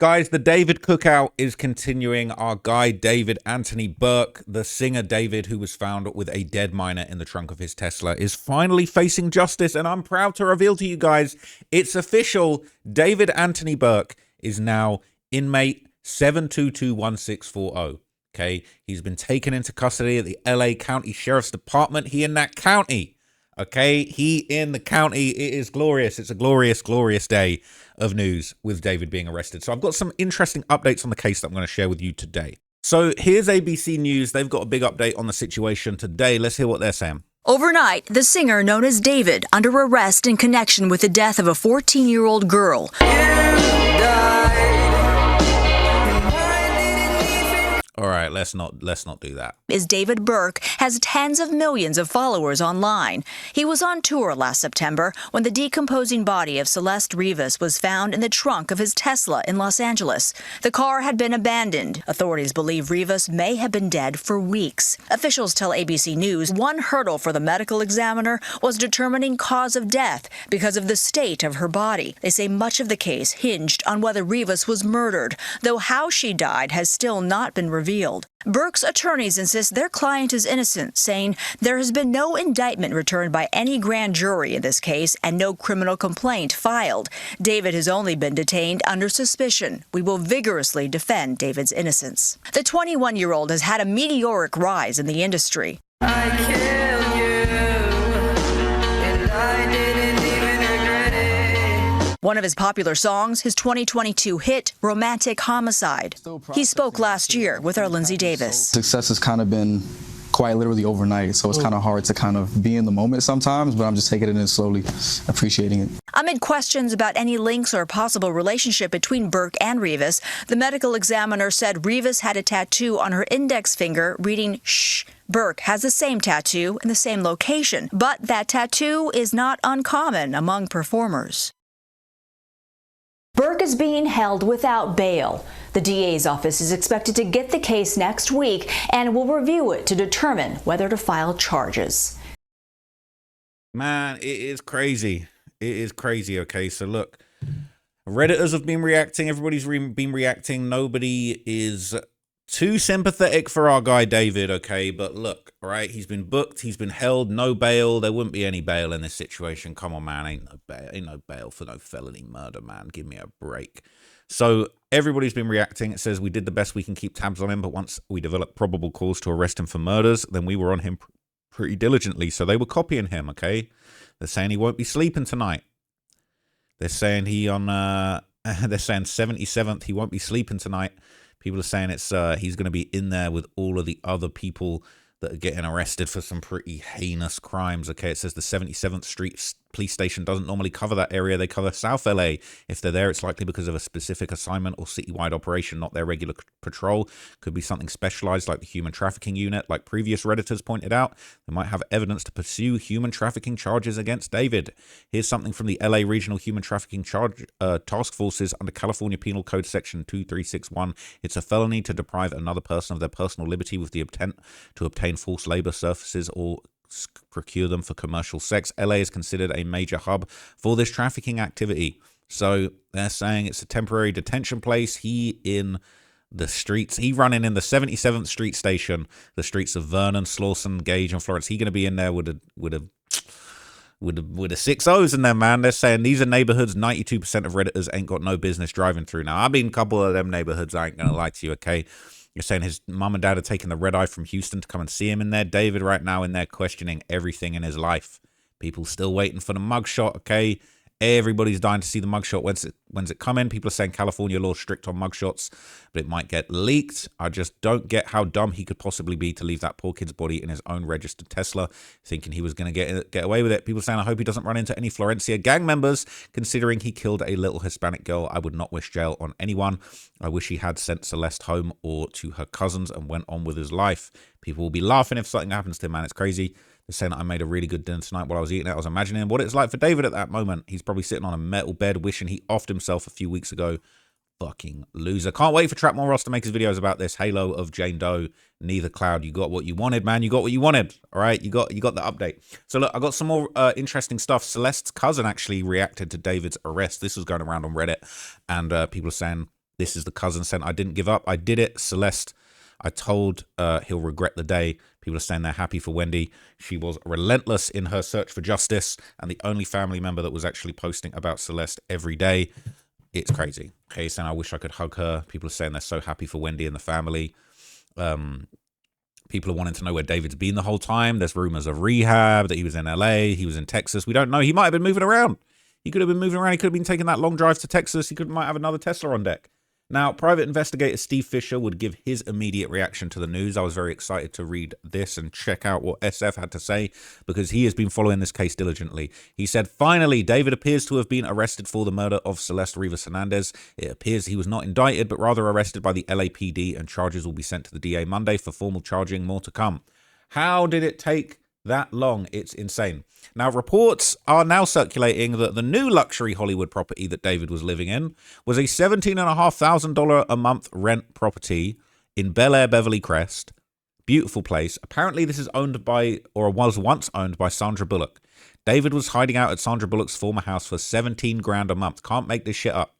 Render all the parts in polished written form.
Guys, the David cookout is continuing. Our guy, David Anthony Burke, the singer David, who was found with a dead minor in the trunk of his Tesla, is finally facing justice. And I'm proud to reveal to you guys, it's official. David Anthony Burke is now inmate 7221640. Okay, he's been taken into custody at the LA County Sheriff's Department. He in that county. Okay, he in the county. It is glorious. It's a glorious, glorious day of news with David being arrested. So I've got some interesting updates on the case that I'm going to share with you today. So here's ABC News. They've got a big update on the situation today. Let's hear what they're saying. Overnight, the singer known as David under arrest in connection with the death of a 14-year-old girl. All right, let's not do that. Is David Burke has tens of millions of followers online. He was on tour last September when the decomposing body of Celeste Rivas was found in the trunk of his Tesla in Los Angeles. The car had been abandoned. Authorities believe Rivas may have been dead for weeks. Officials tell ABC News one hurdle for the medical examiner was determining cause of death because of the state of her body. They say much of the case hinged on whether Rivas was murdered, though how she died has still not been revealed. Burke's attorneys insist their client is innocent, saying there has been no indictment returned by any grand jury in this case and no criminal complaint filed. David has only been detained under suspicion. We will vigorously defend David's innocence. The 21-year-old has had a meteoric rise in the industry. I killed you, and I didn't even regret it. One of his popular songs, his 2022 hit, Romantic Homicide. He spoke last year with our Lindsay Davis. Success has kind of been quite literally overnight, so it's kind of hard to kind of be in the moment sometimes, but I'm just taking it in slowly, appreciating it. Amid questions about any links or possible relationship between Burke and Rivas, the medical examiner said Rivas had a tattoo on her index finger reading, "Shh." Burke has the same tattoo in the same location, but that tattoo is not uncommon among performers. Burke is being held without bail. The DA's office is expected to get the case next week and will review it to determine whether to file charges. Man, it is crazy. It is crazy, okay? So look, Redditors have been reacting. Everybody's been reacting. Nobody is too sympathetic for our guy David, okay? But look, all right, he's been booked, he's been held, no bail. There wouldn't be any bail in this situation. Come on, man, ain't no bail for no felony murder, man. Give me a break. So everybody's been reacting. It says we did the best we can keep tabs on him, but once we developed probable cause to arrest him for murders, then we were on him pretty diligently. So they were copying him, okay? They're saying he won't be sleeping tonight. They're saying they're saying 77th, he won't be sleeping tonight. People are saying it's he's going to be in there with all of the other people that are getting arrested for some pretty heinous crimes. Okay, it says the 77th Street police station doesn't normally cover that area. They cover South LA. If they're there, it's likely because of a specific assignment or citywide operation, not their regular patrol. Could be something specialized like the human trafficking unit. Like previous Redditors pointed out, they might have evidence to pursue human trafficking charges against David. Here's something from the LA Regional Human Trafficking Task Forces under California Penal Code Section 2361. It's a felony to deprive another person of their personal liberty with the intent to obtain forced labor services or procure them for commercial sex. LA is considered a major hub for this trafficking activity. So they're saying it's a temporary detention place. He in the streets. He running in the 77th Street station, the streets of Vernon, Slauson, Gage, and Florence. He going to be in there with a 6 O's in there, man. They're saying these are neighborhoods 92% of Redditors ain't got no business driving through. Now, I've been a couple of them neighborhoods. I ain't going to lie to you, okay? You're saying his mom and dad are taking the red eye from Houston to come and see him in there. David right now in there questioning everything in his life. People still waiting for the mugshot, okay? Everybody's dying to see the mugshot. When's it coming? People are saying California law strict on mugshots, but it might get leaked. I just don't get how dumb he could possibly be to leave that poor kid's body in his own registered Tesla, thinking he was going to get away with it. People saying, I hope he doesn't run into any Florencia gang members, considering he killed a little Hispanic girl. I would not wish jail on anyone. I wish he had sent Celeste home or to her cousins and went on with his life. People will be laughing if something happens to him, man. It's crazy. They're saying that I made a really good dinner tonight while I was eating it. I was imagining what it's like for David at that moment. He's probably sitting on a metal bed wishing he offed himself a few weeks ago. Fucking loser. Can't wait for Trapmore Ross to make his videos about this. Halo of Jane Doe, neither cloud. You got what you wanted, man. You got what you wanted. All right, you got the update. So look, I got some more interesting stuff. Celeste's cousin actually reacted to David's arrest. This was going around on Reddit, and people are saying This is the cousin saying, I didn't give up. I did it. Celeste, I told he'll regret the day. People are saying they're happy for Wendy. She was relentless in her search for justice and the only family member that was actually posting about Celeste every day. It's crazy. Okay, saying, I wish I could hug her. People are saying they're so happy for Wendy and the family. People are wanting to know where David's been the whole time. There's rumors of rehab, that he was in LA, he was in Texas. We don't know. He might have been moving around. He could have been moving around. He could have been taking that long drive to Texas. He might have another Tesla on deck. Now, private investigator Steve Fisher would give his immediate reaction to the news. I was very excited to read this and check out what SF had to say because he has been following this case diligently. He said, finally, David appears to have been arrested for the murder of Celeste Rivas Hernandez. It appears he was not indicted, but rather arrested by the LAPD, and charges will be sent to the DA Monday for formal charging. More to come. How did it take that long? It's insane. Now, reports are now circulating that the new luxury Hollywood property that David was living in was a $17,500 a month rent property in Bel Air, Beverly Crest. Beautiful place. Apparently, this is owned by, or was once owned by, Sandra Bullock. David was hiding out at Sandra Bullock's former house for 17 grand a month. Can't make this shit up.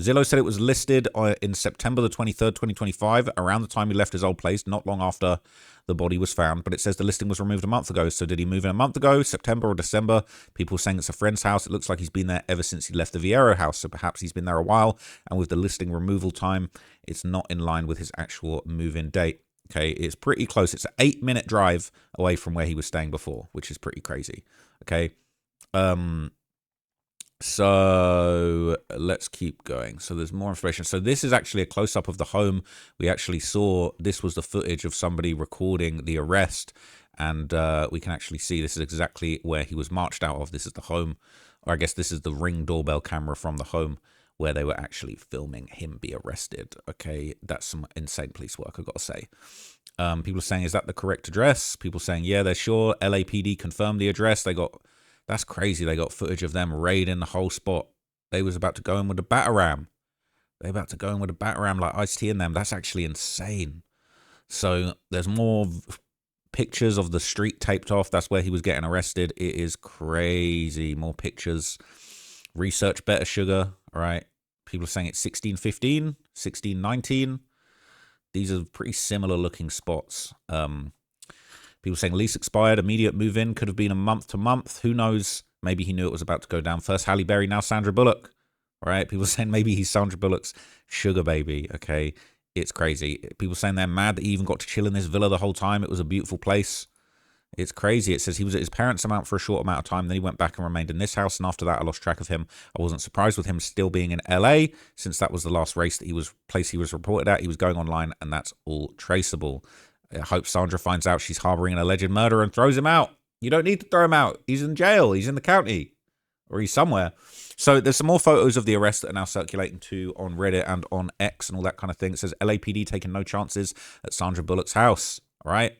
Zillow said it was listed in September the 23rd, 2025, around the time he left his old place, not long after the body was found. But it says the listing was removed a month ago. So did he move in a month ago, September or December? People are saying it's a friend's house. It looks like he's been there ever since he left the Viero house. So perhaps he's been there a while. And with the listing removal time, it's not in line with his actual move-in date. Okay, it's pretty close. It's an 8-minute drive away from where he was staying before, which is pretty crazy. Okay. So let's keep going. So there's more information. So this is actually a close-up of the home. We actually saw, this was the footage of somebody recording the arrest. And we can actually see this is exactly where he was marched out of. This is the home, or I guess this is the Ring doorbell camera from the home where they were actually filming him be arrested. Okay, that's some insane police work, I've got to say. People are saying, is that the correct address? People saying, yeah, they're sure. LAPD confirmed the address. That's crazy. They got footage of them raiding the whole spot. They was about to go in with a batarang. They about to go in with a batarang like Ice-T and them. That's actually insane. So there's more pictures of the street taped off. That's where he was getting arrested. It is crazy. More pictures. Research better, sugar. All right. People are saying it's 1615, 1619. These are pretty similar looking spots. People saying lease expired, immediate move-in, could have been a month to month. Who knows? Maybe he knew it was about to go down. First Halle Berry, now Sandra Bullock. All right, people saying maybe he's Sandra Bullock's sugar baby. Okay, it's crazy. People saying they're mad that he even got to chill in this villa the whole time. It was a beautiful place. It's crazy. It says he was at his parents' amount for a short amount of time. Then he went back and remained in this house. And after that, I lost track of him. I wasn't surprised with him still being in LA, since that was the last place he was reported at. He was going online, and that's all traceable. I hope Sandra finds out she's harboring an alleged murderer and throws him out. You don't need to throw him out. He's in jail. He's in the county. Or he's somewhere. So there's some more photos of the arrest that are now circulating too on Reddit and on X and all that kind of thing. It says LAPD taking no chances at Sandra Bullock's house. All right.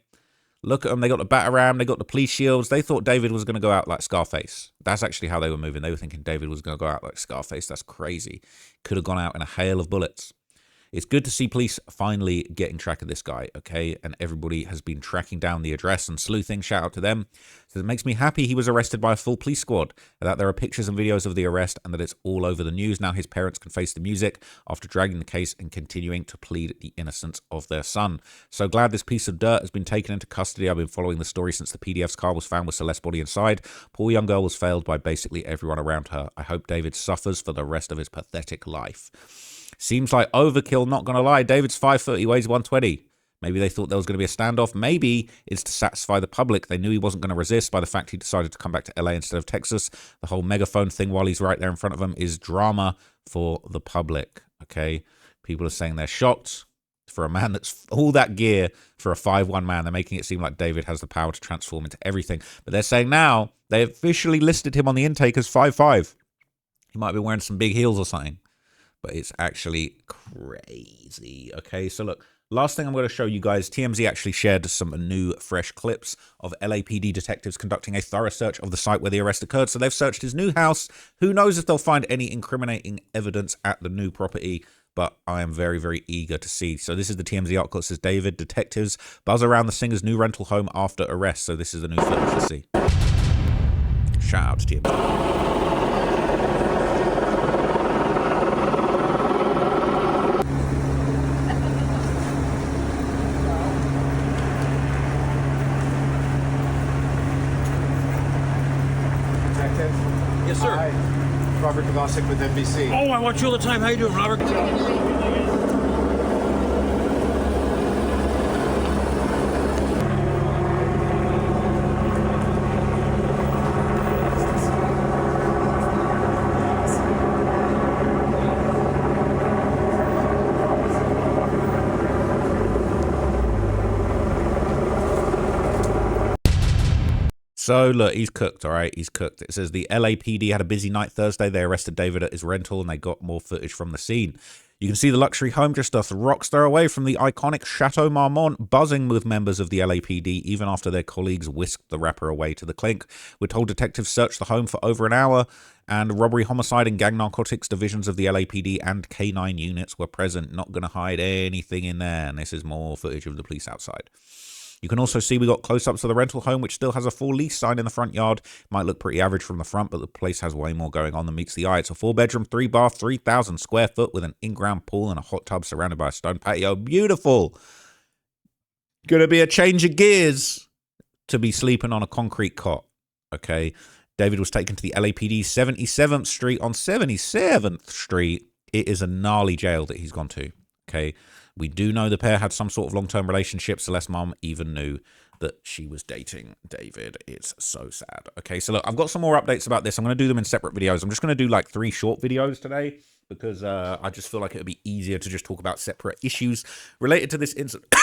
Look at them. They got the batarang. They got the police shields. They thought David was going to go out like Scarface. That's actually how they were moving. They were thinking David was going to go out like Scarface. That's crazy. Could have gone out in a hail of bullets. It's good to see police finally getting track of this guy, okay? And everybody has been tracking down the address and sleuthing. Shout out to them. So it makes me happy he was arrested by a full police squad, that there are pictures and videos of the arrest, and that it's all over the news. Now his parents can face the music after dragging the case and continuing to plead the innocence of their son. So glad this piece of dirt has been taken into custody. I've been following the story since the PDF's car was found with Celeste's body inside. Poor young girl was failed by basically everyone around her. I hope David suffers for the rest of his pathetic life. Seems like overkill, not going to lie. David's 5 foot, he weighs 120. Maybe they thought there was going to be a standoff. Maybe it's to satisfy the public. They knew he wasn't going to resist by the fact he decided to come back to LA instead of Texas. The whole megaphone thing while he's right there in front of them is drama for the public, okay? People are saying they're shocked for a man that's all that gear for a 5'1" man. They're making it seem like David has the power to transform into everything. But they're saying now they officially listed him on the intake as 5'5". He might be wearing some big heels or something. But it's actually crazy. Okay, so look, last thing I'm going to show you guys, TMZ actually shared some new fresh clips of LAPD detectives conducting a thorough search of the site where the arrest occurred. So they've searched his new house. Who knows if they'll find any incriminating evidence at the new property, but I am very, very eager to see. So this is the TMZ article. It says David, detectives buzz around the singer's new rental home after arrest. So this is the new footage to see. Shout out to TMZ. Gossip with NBC. Oh, I watch you all the time. How you doing, Robert? So, look, he's cooked, all right? He's cooked. It says the LAPD had a busy night Thursday. They arrested David at his rental, and they got more footage from the scene. You can see the luxury home just a rockstar away from the iconic Chateau Marmont, buzzing with members of the LAPD, even after their colleagues whisked the rapper away to the clink. We're told detectives searched the home for over an hour, and robbery, homicide, and gang narcotics divisions of the LAPD and K9 units were present. Not going to hide anything in there, and this is more footage of the police outside. You can also see we got close-ups of the rental home, which still has a full lease sign in the front yard. Might look pretty average from the front, but the place has way more going on than meets the eye. It's a 4-bedroom, 3-bath, 3,000 square foot with an in-ground pool and a hot tub surrounded by a stone patio. Beautiful. Gonna be a change of gears to be sleeping on a concrete cot. Okay. David was taken to the LAPD 77th Street on 77th Street. It is a gnarly jail that he's gone to. Okay. We do know the pair had some sort of long-term relationship. Celeste's mom even knew that she was dating David. It's so sad. Okay, so look, I've got some more updates about this. I'm going to do them in separate videos. I'm just going to do like 3 short videos today because I just feel like it would be easier to just talk about separate issues related to this incident.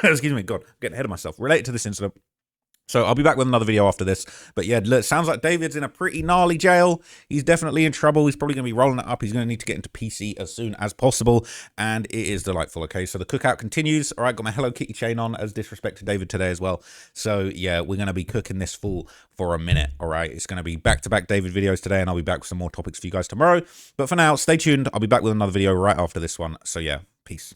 Excuse me, God, I'm getting ahead of myself. Related to this incident. So I'll be back with another video after this. But yeah, look, sounds like David's in a pretty gnarly jail. He's definitely in trouble. He's probably going to be rolling it up. He's going to need to get into PC as soon as possible. And it is delightful, okay? So the cookout continues. All right, got my Hello Kitty chain on as disrespect to David today as well. So yeah, we're going to be cooking this fool for a minute, all right? It's going to be back-to-back David videos today, and I'll be back with some more topics for you guys tomorrow. But for now, stay tuned. I'll be back with another video right after this one. So yeah, peace.